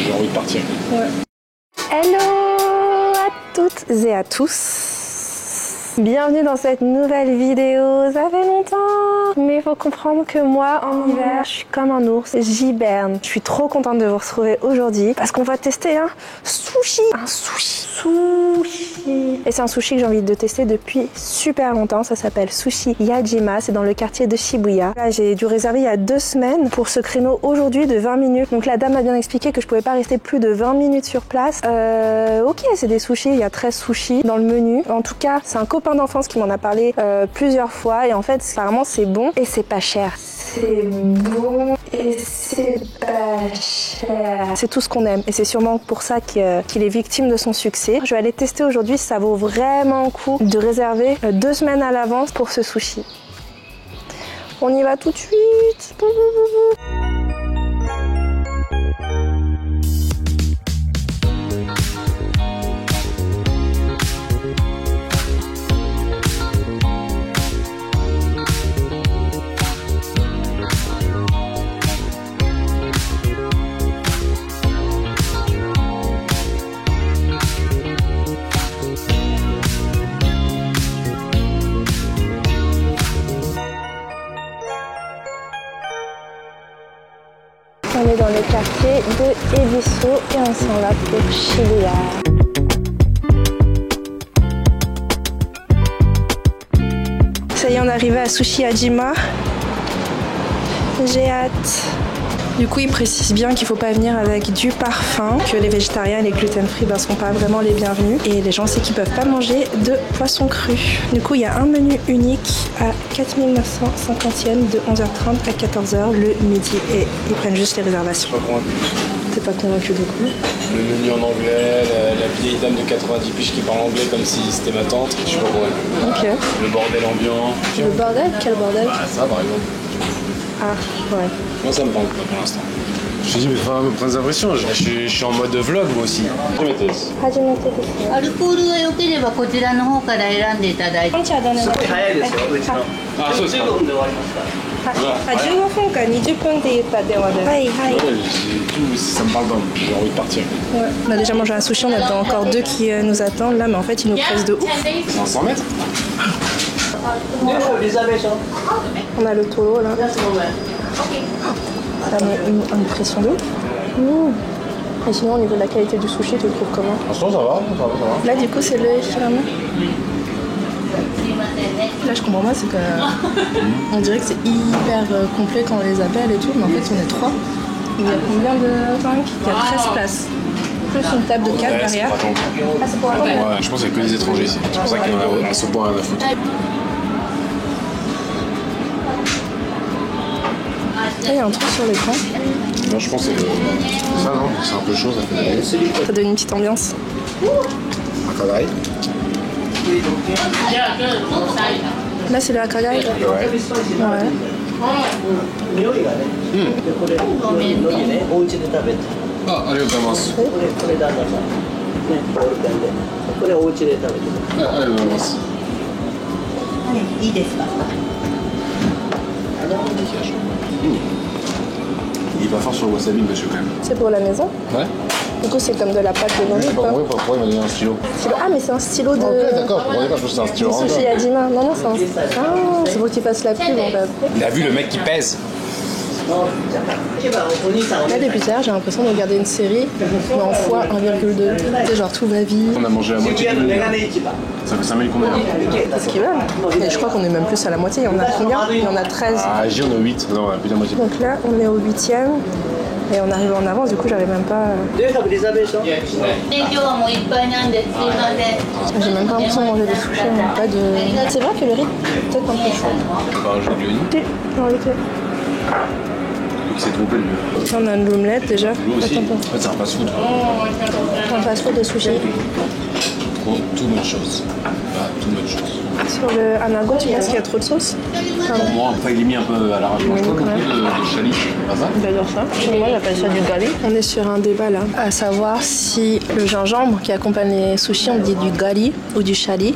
j'ai envie de partir. Ouais. Hello à toutes et à tous. Bienvenue dans cette nouvelle vidéo, ça fait longtemps. Mais il faut comprendre que moi, en hiver, je suis comme un ours, j'hiberne. Je suis trop contente de vous retrouver aujourd'hui parce qu'on va tester un sushi. Un sushi. Et c'est un sushi que j'ai envie de tester depuis super longtemps. Ça s'appelle Sushi Yajima, c'est dans le quartier de Shibuya. Là, j'ai dû réserver il y a 2 semaines pour ce créneau aujourd'hui de 20 minutes. Donc la dame m'a bien expliqué que je pouvais pas rester plus de 20 minutes sur place. Ok, c'est des sushis, il y a 13 sushis dans le menu. En tout cas, c'est un copain d'enfance qui m'en a parlé plusieurs fois et en fait, apparemment c'est bon et c'est pas cher. C'est bon et c'est pas cher. C'est tout ce qu'on aime et c'est sûrement pour ça qu'il est victime de son succès. Je vais aller tester aujourd'hui si ça vaut vraiment le coup de réserver 2 semaines à l'avance pour ce sushi. On y va tout de suite. On est dans le quartier de Ebisu et on s'en va pour Shibuya. Ça y est, on est arrivé à Sushi Yajima. J'ai hâte. Du coup, il précise bien qu'il ne faut pas venir avec du parfum, que les végétariens et les gluten-free ne sont pas vraiment les bienvenus. Et les gens aussi qui ne peuvent pas manger de poisson cru. Du coup, il y a un menu unique à 4950 yens de 11h30 à 14h le midi. Et ils prennent juste les réservations. Pas convaincu. T'es pas convaincu de quoi? Le menu en anglais, la vieille dame de 90 piges qui parle anglais comme si c'était ma tante, je suis pas convaincu. Ok. Le bordel ambiant. Le bordel? Quel bordel? Bah, ça par exemple. Ah, ouais. Moi ça me parle pas pour l'instant. Je te dis, mais faut me prendre des impressions. Je suis en mode vlog moi aussi. Je m'étais. アルコールが良ければこちらの方から選んでいただいて。早いですよ、うちの。あ、そうですか。 15分で終わりますから。 15分か20分って言った電話で。はいはい。 Ça me parle pas, j'ai envie de partir. Ouais. On a déjà mangé un sushi, on a encore 2 qui nous attendent là, mais en fait ils nous pressent de ouf. 500 mètres. リザベーション。 On a le taureau là. Ça met une pression de ouf. Et sinon au niveau de la qualité du sushi, tu le trouves comment? Franchement ça va. Là du coup c'est le hirame. Là je comprends pas, c'est que on dirait que c'est hyper complet quand on les appelle et tout, mais en fait on est 3. Il y a combien de tanks? Il y a 13 places. Plus une table de 4 derrière. Ah c'est pour attendre? Ouais, je pense qu'il y a que des étrangers ici. C'est pour ça qu'il y en a un seul point à la foutre. Il y a un truc sur l'écran. Non, je pense que c'est ça, non? C'est un peu chaud, ça fait. Ça donne une petite ambiance. Akadai. Là c'est le Akagai. Ouais. Ouais. 匂いがね。でこれ海苔ね、お家で食べて。ありがとうございます。これ旦那さん。ね、ボールペンで。これお家で食べて。ありがとうございます。いいですか。 Il est pas fort sur le wasabi, monsieur, quand même. C'est pour la maison. Ouais. Du coup c'est comme de la pâte de Je manger. sais pas pourquoi il m'a donné un stylo. Ah mais c'est un stylo de... Ok, d'accord, je comprenais pas, je pense que c'est un stylo Du random. Sushi Yajima. Non, c'est un... Ah, c'est pour que tu fasses la pub en fait. Il a vu le mec qui pèse. お兄さん。 Là depuis tout à l'heure j'ai l'impression de regarder une série mais en fois 1,2. Tu sais genre tout va vite. On a mangé la moitié du menu. Ça fait 5000 combien? Parce qu'ils veulent. Et je crois qu'on est même plus à la moitié. Il y en a combien? Il y en a 13. Ah, J, on est 8. Non, on a plus de la moitié. Donc là on est au 8e. Et on arrive en avance, du coup j'arrive même pas... リザベーション。今日はもういっぱいなんです。すいません。 J'ai même pas l'impression de manger des sushis, on n'a pas de... C'est vrai que le riz peut-être un peu chaud. Bah, j'ai du oignon. Non, le thé. Il s'est trompé, lui. Là, on a une omelette déjà. Nous aussi. Attends, En fait, c'est un fast-food. un fast-food de sushi. Trop, tout bonne chose. pas too much. Sur le anago, tu penses qu'il y a trop de sauce? Pour moi, après, il est mis un peu à l'arrache. Je mange pas beaucoup de chali. Pas ça? J'adore ça. Moi, j'appelle ça du gali. On est sur un débat là, à savoir si le gingembre qui accompagne les sushis, on dit du gali ou du chali.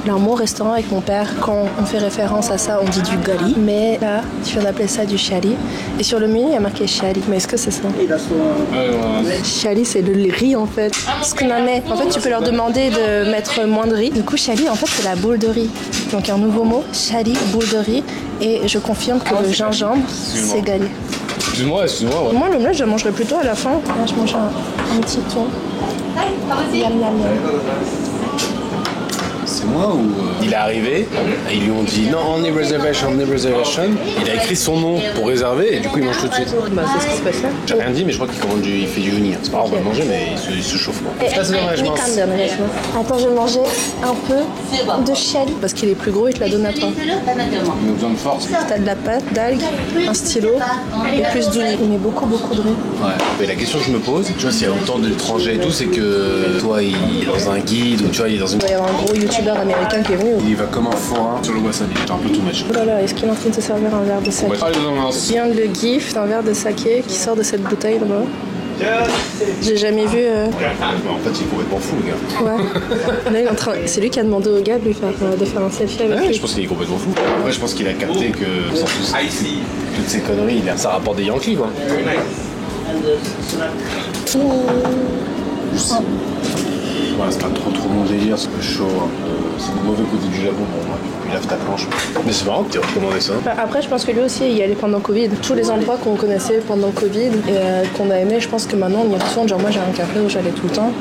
Alors moi, au restaurant avec mon père, quand on fait référence à ça, on dit du gali. Mais là, tu viens d'appeler ça du chali. Et sur le menu, il y a marqué chali. Mais est-ce que c'est ça? Chali, c'est le riz en fait. Ce qu'on en met. En fait, tu peux leur demander de mettre moins de riz. Du coup, chali, en fait, c'est la boule de riz. Donc un nouveau mot, chali, boule de riz. Et je confirme que le gingembre, c'est gali. Excuse-moi, ouais. Moi, l'omelette, je la mangerai plutôt à la fin. Là, je mange un petit thon. Miam, miam, miam. C'est moi ou il est arrivé, ils lui ont dit non, only reservation. Il a écrit son nom pour réserver et du coup il mange tout de suite. Bah, c'est ce qui se passe là. J'ai rien dit, mais je crois qu'il fait du uni. C'est pas grave, on va le manger, mais il se chauffe quoi. Ça, c'est dommage, mince. Attends, je vais manger un peu de chali. Parce qu'il est plus gros, il te la donne à temps. Il a besoin de force. T'as de la pâte, d'algues, un stylo et plus d'huile. Il met beaucoup de riz. Ouais. Mais la question que je me pose, tu vois, s'il y a autant d'étrangers et tout, c'est que toi, il est dans un guide ou tu vois, il est dans une. Il va y avoir un gros youtubeur américain qui est venu. Il va comme un forain sur le wasabi. C'est un peu tout match. Oh là là, est-ce qu'il est en train de se servir un verre de saké? Il vient le gift, un verre de saké qui sort de cette bouteille là-bas. J'ai jamais vu. En fait, il est complètement fou, le gars. Ouais. Là, il est en train. C'est lui qui a demandé au gars de faire un selfie avec lui. Je pense qu'il est complètement fou. Après, je pense qu'il a capté que sans toutes ces conneries, ça rapporte des Yankees, quoi. Ouais, c'est pas trop mon délire, c'est un peu chaud, un peu. C'est le mauvais côté du Japon pour moi. Il lave ta planche. Mais c'est marrant que tu aies recommandé ça. Bah, après, je pense que lui aussi, il y allait pendant Covid. Tous les endroits qu'on connaissait pendant Covid et qu'on a aimé, je pense que maintenant on y retourne. Genre, moi j'ai un café où j'allais tout le temps.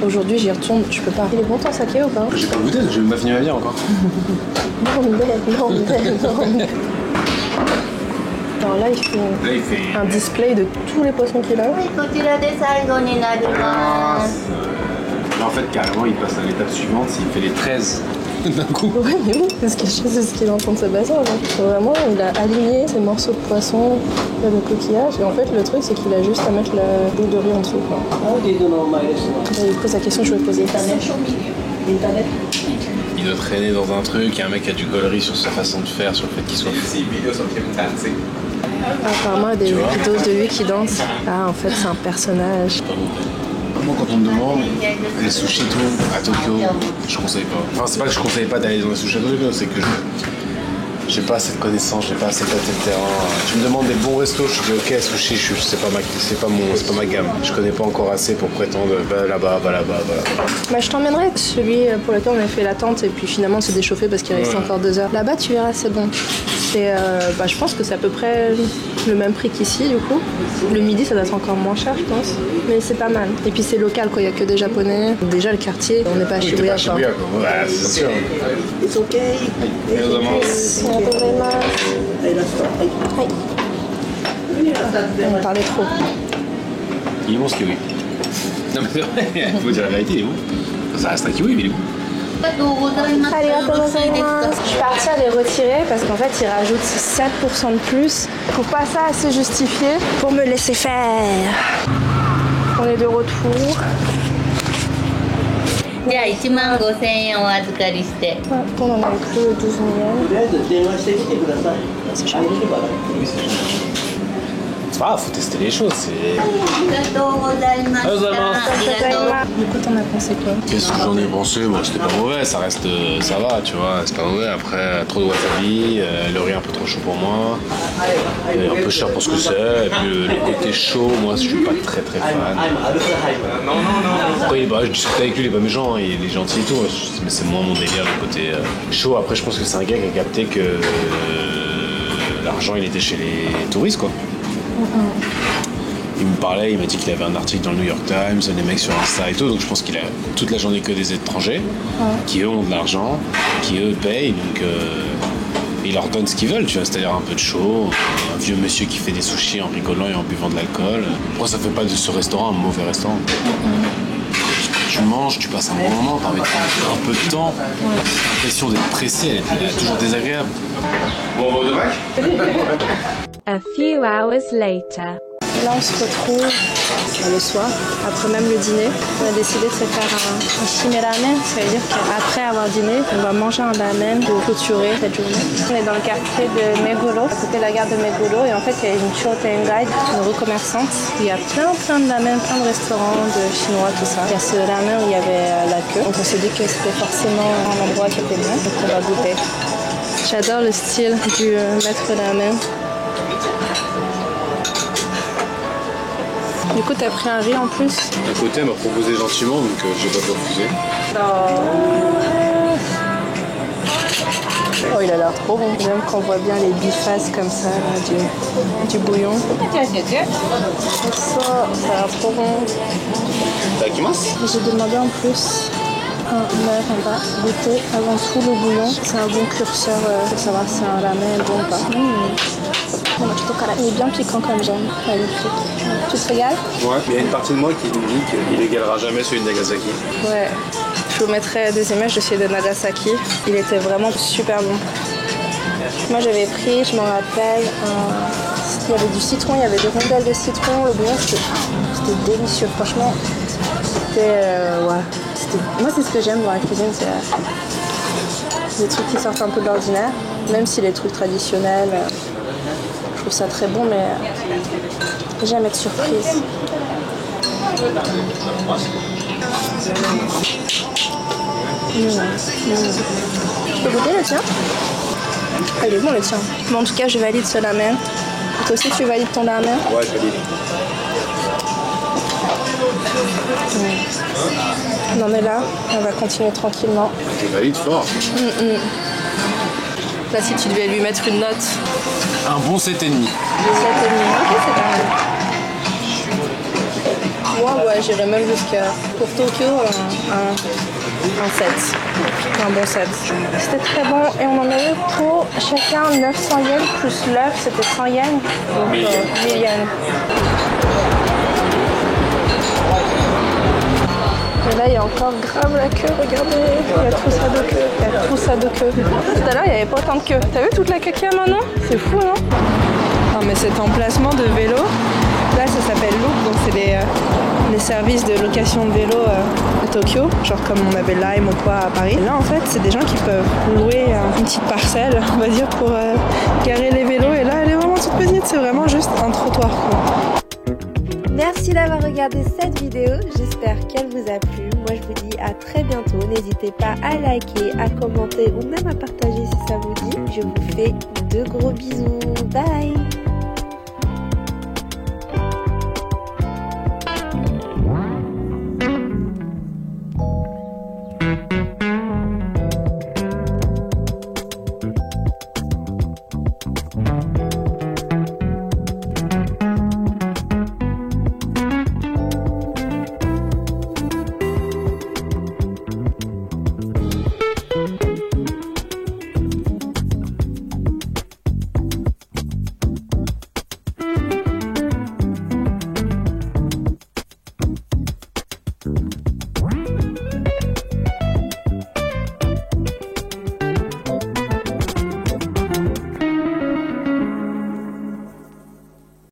Aujourd'hui, j'y retourne, je peux pas. Il est bon ton saké ou pas? J'ai pas goûté, j'ai même pas fini ma vie encore. Non. Alors là, il fait un display de tous les poissons qu'il a. Là, en fait, carrément, il passe à l'étape suivante s'il fait les 13 d'un coup. Ouais, mais oui, c'est ce qu'il est en train de se baser. Vraiment, il a aligné ses morceaux de poisson, le coquillage. Et en fait, le truc, c'est qu'il a juste à mettre la boule de riz en dessous. Quoi. Il pose la question que je vais poser. Il doit traîner dans un truc, il y a un mec qui a du gaulerie sur sa façon de faire, sur le fait qu'il soit fou. Apparemment, il y a des vidéos de lui qui danse. Ah, en fait, c'est un personnage. Moi, quand on me demande les sushis tout à Tokyo, je conseille pas. Enfin, c'est pas que je conseille pas d'aller dans les sushis à Tokyo, c'est que j'ai pas assez de connaissances, j'ai pas assez de terrain. Tu me demandes des bons restos, je te dis ok, sushi, c'est pas ma gamme. Je connais pas encore assez pour prétendre va là-bas. Bah, je t'emmènerai celui pour lequel on a fait l'attente et puis finalement se déchauffer parce qu'il reste encore 2 heures. Là-bas, tu verras, c'est bon. Je pense que c'est à peu près le même prix qu'ici du coup. Le midi, ça doit être encore moins cher, je pense. Mais c'est pas mal. Et puis c'est local, quoi. Il y a que des Japonais. Déjà le quartier, on n'est pas à Shibuya. Quoi. Ouais, c'est sûr. It's okay. On parlait trop. Il est bon ce kiwi. Non mais c'est vrai, faut dire la vérité, il est bon. Ça reste un kiwi, mais il est bon. Je suis partie à les retirer parce qu'en fait ils rajoutent 7% de plus. Faut pas ça assez justifier pour me laisser faire. On est de retour. じゃあ15,000円お預かりして。 On en a plus le 12 millions. C'est cher. C'est pas grave, faut tester les choses. Du coup, t'en as pensé quoi? Qu'est-ce que j'en ai pensé? Bon, c'était pas mauvais, ça reste, ça va, tu vois, c'est pas mauvais. Après, trop de wasabi, le riz un peu trop chaud pour moi, un peu cher pour ce que c'est, et puis le côté chaud, moi je suis pas très fan. Après, je discutais avec lui, il est pas méchant, il est gentil et tout, mais c'est moins mon délire le côté chaud. Après, je pense que c'est un gars qui a capté que l'argent il était chez les touristes quoi. Il me parlait, il m'a dit qu'il avait un article dans le New York Times, des mecs sur Insta et tout, donc je pense qu'il a toute la journée que des étrangers qui eux ont de l'argent, qui eux payent, donc il leur donne ce qu'ils veulent, tu vois, c'est-à-dire un peu de chaud, un vieux monsieur qui fait des sushis en rigolant et en buvant de l'alcool. Pourquoi ça fait pas de ce restaurant un mauvais restaurant? Tu manges, tu passes un bon moment, t'as envie de prendre un peu de temps, l'impression d'être pressé, elle est toujours désagréable. Bon, on va de bac. A few hours later. Là, on se retrouve le soir, après même le dîner. On a décidé de se faire un shime ramen. Ça veut dire qu'après avoir dîné, on va manger un ramen pour clôturer cette journée. On est dans le quartier de Meguro, à côté de la gare de Meguro. Et en fait, il y a une Shotengai, une rue commerçante. Il y a plein de ramen, plein de restaurants de chinois, tout ça. Il y a ce ramen où il y avait la queue. Donc on s'est dit que c'était forcément un endroit qui était bon. Donc on va goûter. J'adore le style du maître ramen. Du coup, t'as pris un riz en plus. À côté, elle m'a proposé gentiment, donc j'ai pas refusé. Oh, il a l'air trop bon. J'aime qu'on voit bien les bifasses comme ça, là, du bouillon. Ça a l'air trop bon. J'ai demandé en plus un œuf, on va goûter avant tout le bouillon. C'est un bon curseur pour savoir si c'est un ramen bon ou pas. Il est bien piquant comme j'aime. Magnifique. Tu te régales? Ouais, mais il y a une partie de moi qui me dit qu'il égalera jamais celui de Nagasaki. Ouais. Je vous mettrai des images de celui de Nagasaki. Il était vraiment super bon. Moi j'avais pris, je m'en rappelle, il y avait du citron, il y avait des rondelles de citron. Le bouillon c'était délicieux, franchement. Moi c'est ce que j'aime dans la cuisine, c'est des trucs qui sortent un peu de l'ordinaire. Même si les trucs traditionnels, je trouve ça très bon, mais j'aime être surprise. Je peux goûter le tien? Ah, il est bon le tien. Bon, en tout cas, je valide ce ramen. Toi aussi, tu valides ton ramen? Ouais, je valide. Non, mais là, on va continuer tranquillement. Je valide fort. Là, si tu devais lui mettre une note. Un bon 7,5. 7,5. Ok, c'est pas mal. Ouais, j'irais même jusqu'à, pour Tokyo, un 7. Un bon 7. C'était très bon et on en avait pour chacun 900 yens plus l'œuf, c'était 100 yens. Donc 1000 yens. Et là, il y a encore grave la queue, regardez. Il y a tout ça de queue. Il y a tout ça de queue. Tout à l'heure, il n'y avait pas autant de queue. T'as vu toute la queue qu'il y a maintenant? C'est fou, non? Non, mais cet emplacement de vélo, là, ça s'appelle Loop. Donc, c'est les services de location de vélo à Tokyo. Genre comme on avait Lime ou quoi à Paris. Et là, en fait, c'est des gens qui peuvent louer une petite parcelle, on va dire, pour garer les vélos. Et là, elle est vraiment toute petite. C'est vraiment juste un trottoir, quoi. Merci d'avoir regardé cette vidéo, j'espère qu'elle vous a plu. Moi je vous dis à très bientôt, n'hésitez pas à liker, à commenter ou même à partager si ça vous dit. Je vous fais de gros bisous, bye.